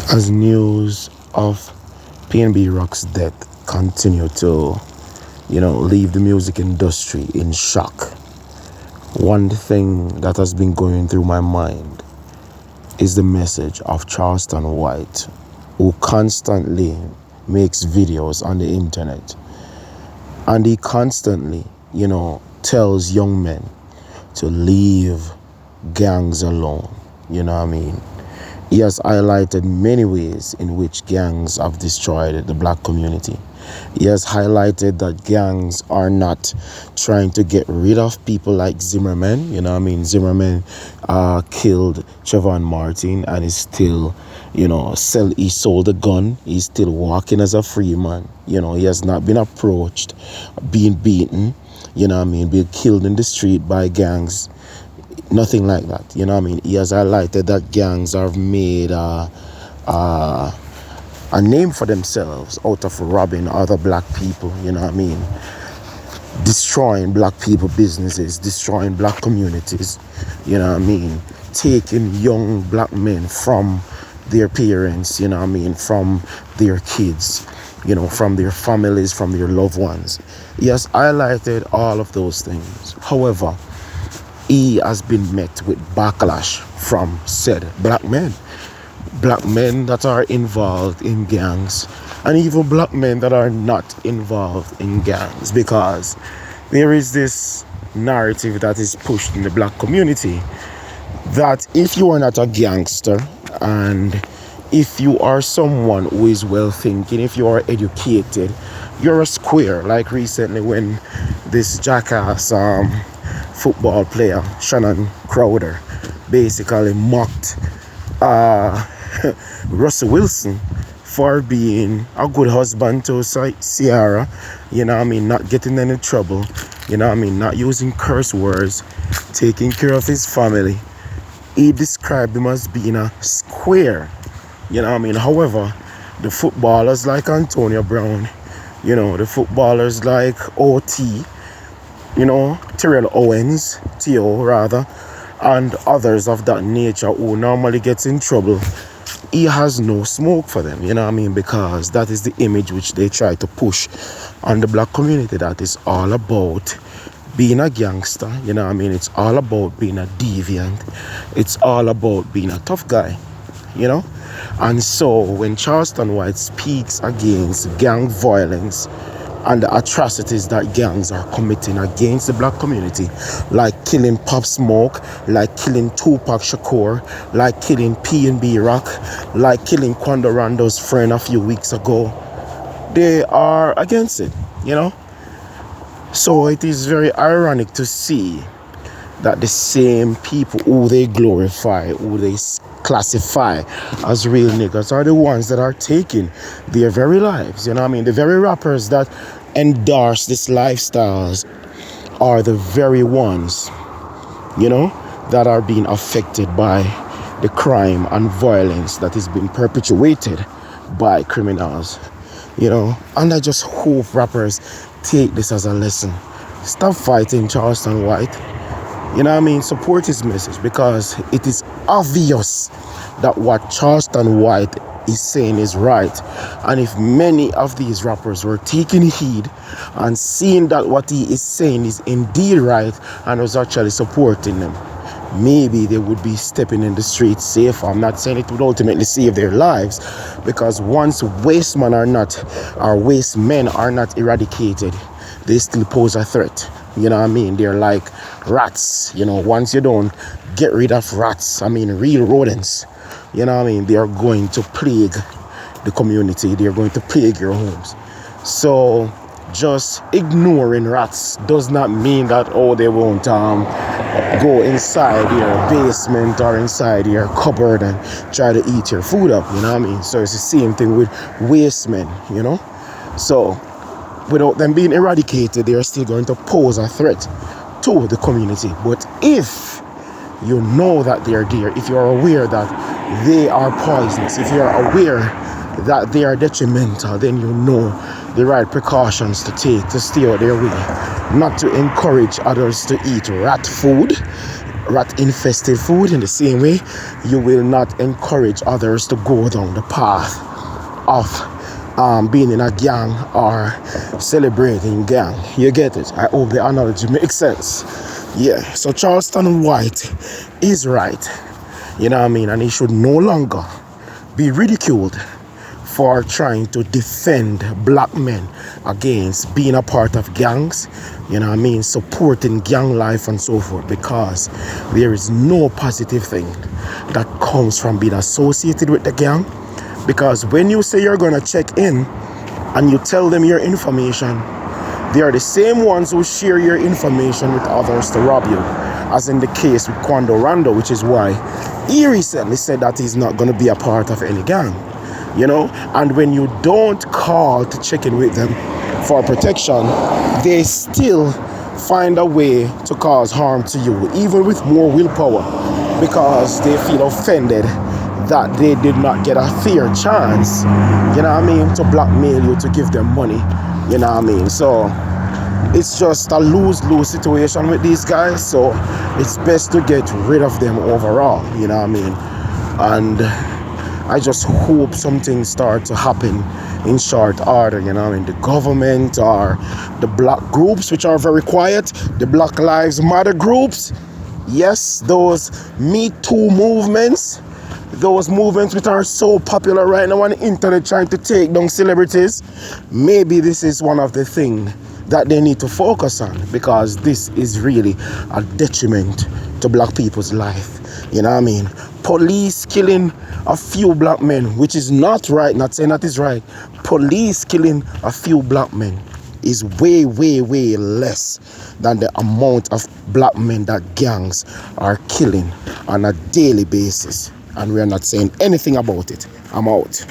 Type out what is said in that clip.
As news of PNB Rock's death continue to, leave the music industry in shock, one thing that has been going through my mind is the message of Charleston White, who constantly makes videos on the internet. And he constantly, tells young men to leave gangs alone. You know what I mean? He has highlighted many ways in which gangs have destroyed the black community. He has highlighted that gangs are not trying to get rid of people like Zimmerman. You know what I mean? Zimmerman killed Trayvon Martin and is still, he sold a gun. He's still walking as a free man. He has not been approached, being beaten, being killed in the street by gangs. Nothing like that, He has highlighted that gangs have made a name for themselves out of robbing other black people, destroying black people businesses, destroying black communities, taking young black men from their parents, from their kids, from their families, from their loved ones. He has highlighted all of those things. However, he has been met with backlash from said black men that are involved in gangs, and even black men that are not involved in gangs, because there is this narrative that is pushed in the black community that if you are not a gangster, and if you are someone who is well thinking, if you are educated, you're a square. Like recently when this jackass football player Shannon Crowder basically mocked Russell Wilson for being a good husband to Ciara, not getting any trouble, not using curse words, taking care of his family. He described him as being a square, However, the footballers like Antonio Brown, the footballers like OT, Terrell Owens, T.O. rather, and others of that nature who normally gets in trouble, he has no smoke for them, because that is the image which they try to push on the black community, that is all about being a gangster, it's all about being a deviant, it's all about being a tough guy, And so when Charleston White speaks against gang violence and the atrocities that gangs are committing against the black community, like killing Pop Smoke, like killing Tupac Shakur, like killing PNB Rock, like killing Quando Rondo's friend a few weeks ago, they are against it, So it is very ironic to see that the same people who they glorify, who they classify as real niggas, are the ones that are taking their very lives. The very rappers that endorse these lifestyles are the very ones, that are being affected by the crime and violence that is being perpetuated by criminals, And I just hope rappers take this as a lesson. Stop fighting Charleston White. Support his message, because it is obvious that what Charleston White is saying is right. And if many of these rappers were taking heed and seeing that what he is saying is indeed right and was actually supporting them, maybe they would be stepping in the streets safer. I'm not saying it would ultimately save their lives, because once waste men are not eradicated, they still pose a threat. They're like rats. Once you don't get rid of rats, real rodents, they are going to plague the community. They are going to plague your homes. So just ignoring rats does not mean that, they won't go inside your basement or inside your cupboard and try to eat your food up. So it's the same thing with waste men, So without them being eradicated, they are still going to pose a threat to the community. But if you know that they are there, if you are aware that they are poisonous, if you are aware that they are detrimental, then you know the right precautions to take to stay out their way. Not to encourage others to eat rat food, rat infested food. In the same way, you will not encourage others to go down the path of being in a gang or celebrating gang. You get it? I hope the analogy makes sense. Yeah, so Charleston White is right, you know what I mean, and he should no longer be ridiculed for trying to defend black men against being a part of gangs, you know what I mean, supporting gang life and so forth, because there is no positive thing that comes from being associated with the gang. Because when you say you're gonna check in and you tell them your information, they are the same ones who share your information with others to rob you, as in the case with Quando Rando, which is why he recently said that he's not going to be a part of any gang, you know. And when you don't call to check in with them for protection, they still find a way to cause harm to you, even with more willpower, because they feel offended that they did not get a fair chance, you know what I mean, to blackmail you to give them money, you know what I mean. So it's just a lose-lose situation with these guys, so it's best to get rid of them overall, you know what I mean. And I just hope something starts to happen in short order, you know what I mean. The government or the black groups, which are very quiet, the Black Lives Matter groups, yes, those Me Too movements, those movements which are so popular right now on the internet trying to take down celebrities, maybe this is one of the things that they need to focus on, because this is really a detriment to black people's life, you know what I mean. Police killing a few black men, which is not right, not saying that is right. Police killing a few black men is way, way, way less than the amount of black men that gangs are killing on a daily basis. And we're not saying anything about it. I'm out.